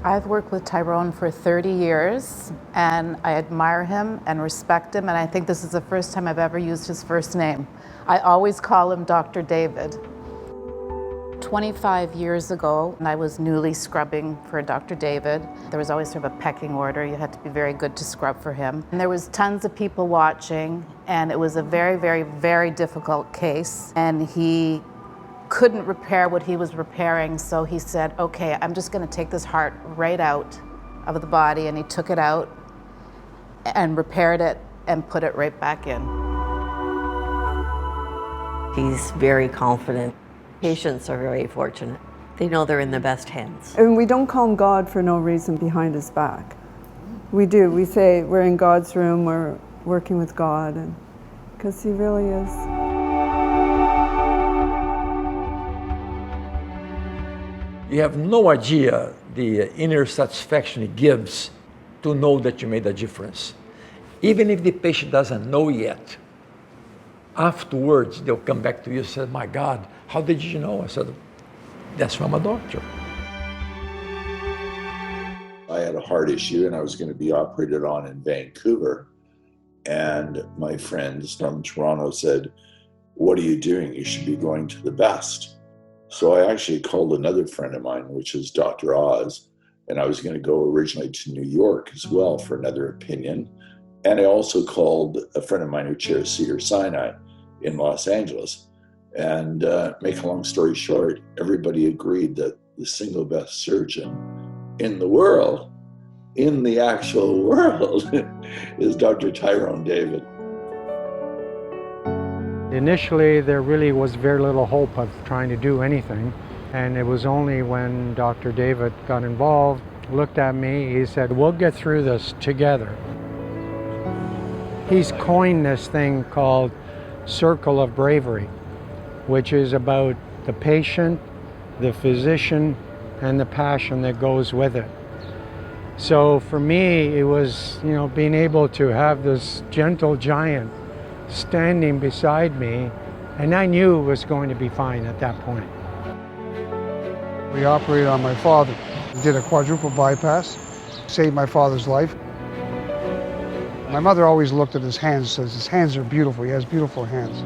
I've worked with Tirone for 30 years, and I admire him and respect him, and I think this is the first time I've ever used his first name. I always call him Dr. David. 25 years ago, I was newly scrubbing for Dr. David. There was always sort of a pecking order. You had to be very good to scrub for him. And there was tons of people watching, and it was a very, very, very difficult case. And he couldn't repair what he was repairing, so he said, okay, I'm just gonna take this heart right out of the body, and he took it out and repaired it and put it right back in. He's very confident. Patients are very fortunate. They know they're in the best hands. And we don't call him God for no reason behind his back. We do, we say we're in God's room, we're working with God, and because he really is. You have no idea the inner satisfaction it gives to know that you made a difference. Even if the patient doesn't know yet, afterwards they'll come back to you and say, my God, how did you know? I said, that's from a doctor. I had a heart issue and I was going to be operated on in Vancouver. And my friends from Toronto said, what are you doing? You should be going to the best. So I actually called another friend of mine, which is Dr. Oz, and I was going to go originally to New York as well for another opinion. And I also called a friend of mine who chairs Cedars-Sinai in Los Angeles. And make a long story short, everybody agreed that the single best surgeon in the world, in the actual world, is Dr. Tirone David. Initially, there really was very little hope of trying to do anything. And it was only when Dr. David got involved, looked at me, he said, we'll get through this together. He's coined this thing called Circle of Bravery, which is about the patient, the physician, and the passion that goes with it. So for me, it was, being able to have this gentle giant standing beside me, and I knew it was going to be fine at that point. We operated on my father. We did a quadruple bypass, saved my father's life. My mother always looked at his hands, says his hands are beautiful, he has beautiful hands.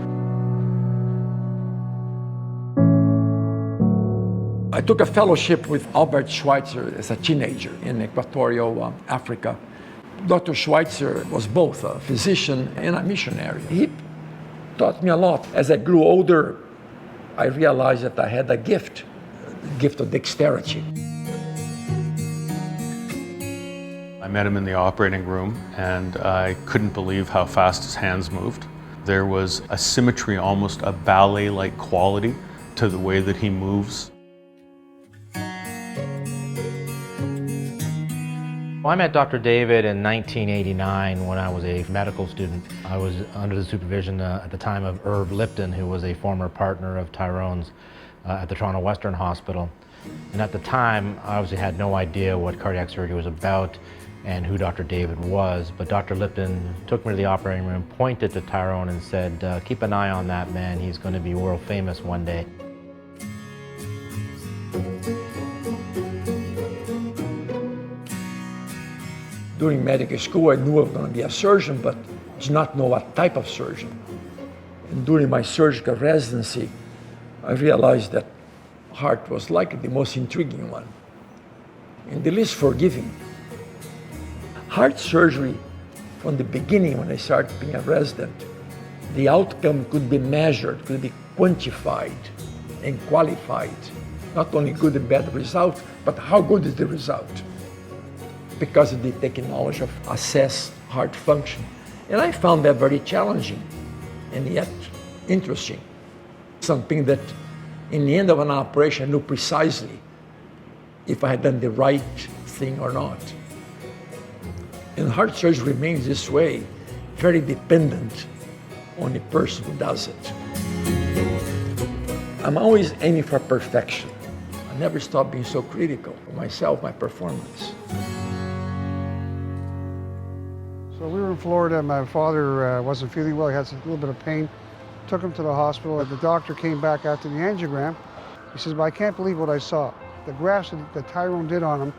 I took a fellowship with Albert Schweitzer as a teenager in Equatorial Africa. Dr. Schweitzer was both a physician and a missionary. He taught me a lot. As I grew older, I realized that I had a gift of dexterity. I met him in the operating room, and I couldn't believe how fast his hands moved. There was a symmetry, almost a ballet-like quality to the way that he moves. Well, I met Dr. David in 1989 when I was a medical student. I was under the supervision at the time of Irv Lipton, who was a former partner of Tirone's at the Toronto Western Hospital. And at the time, I obviously had no idea what cardiac surgery was about and who Dr. David was, but Dr. Lipton took me to the operating room, pointed to Tirone and said, keep an eye on that man, he's going to be world famous one day. During medical school, I knew I was going to be a surgeon, but did not know what type of surgeon. And during my surgical residency, I realized that heart was likely the most intriguing one and the least forgiving. Heart surgery, from the beginning when I started being a resident, the outcome could be measured, could be quantified and qualified. Not only good and bad result, but how good is the result? Because of the technology of assess heart function. And I found that very challenging and yet interesting. Something that in the end of an operation I knew precisely if I had done the right thing or not. And heart surgery remains this way, very dependent on the person who does it. I'm always aiming for perfection. I never stop being so critical of myself, my performance. So we were in Florida, my father wasn't feeling well, he had a little bit of pain. Took him to the hospital, the doctor came back after the angiogram. He says, but I can't believe what I saw. The grafts that Tirone did on him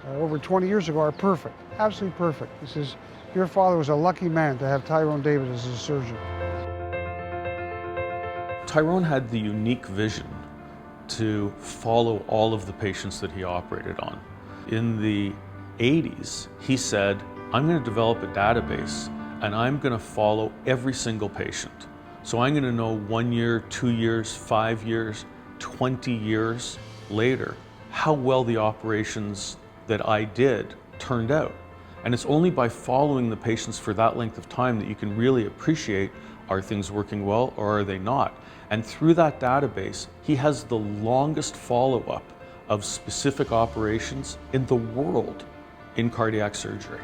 over 20 years ago are perfect, absolutely perfect. He says, your father was a lucky man to have Tirone David as his surgeon. Tirone had the unique vision to follow all of the patients that he operated on. In the 80s, he said, I'm going to develop a database and I'm going to follow every single patient. So I'm going to know 1 year, 2 years, 5 years, 20 years later how well the operations that I did turned out. And it's only by following the patients for that length of time that you can really appreciate, are things working well or are they not? And through that database, he has the longest follow-up of specific operations in the world in cardiac surgery.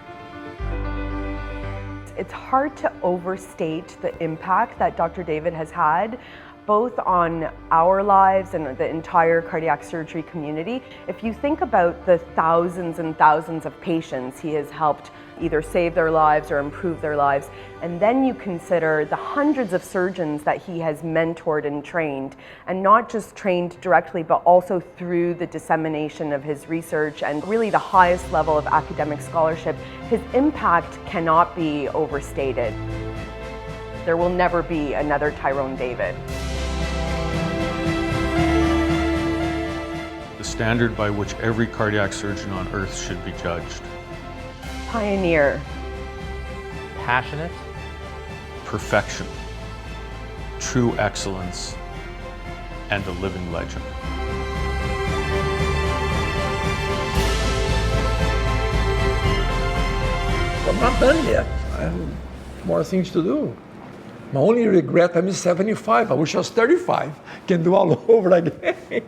It's hard to overstate the impact that Dr. David has had both on our lives and the entire cardiac surgery community. If you think about the thousands and thousands of patients he has helped either save their lives or improve their lives, and then you consider the hundreds of surgeons that he has mentored and trained, and not just trained directly, but also through the dissemination of his research and really the highest level of academic scholarship, his impact cannot be overstated. There will never be another Tirone David. The standard by which every cardiac surgeon on earth should be judged. Pioneer. Passionate. Perfection, true excellence, and a living legend. I'm not done yet. I have more things to do. My only regret, I'm 75. I wish I was 35. Can do all over again.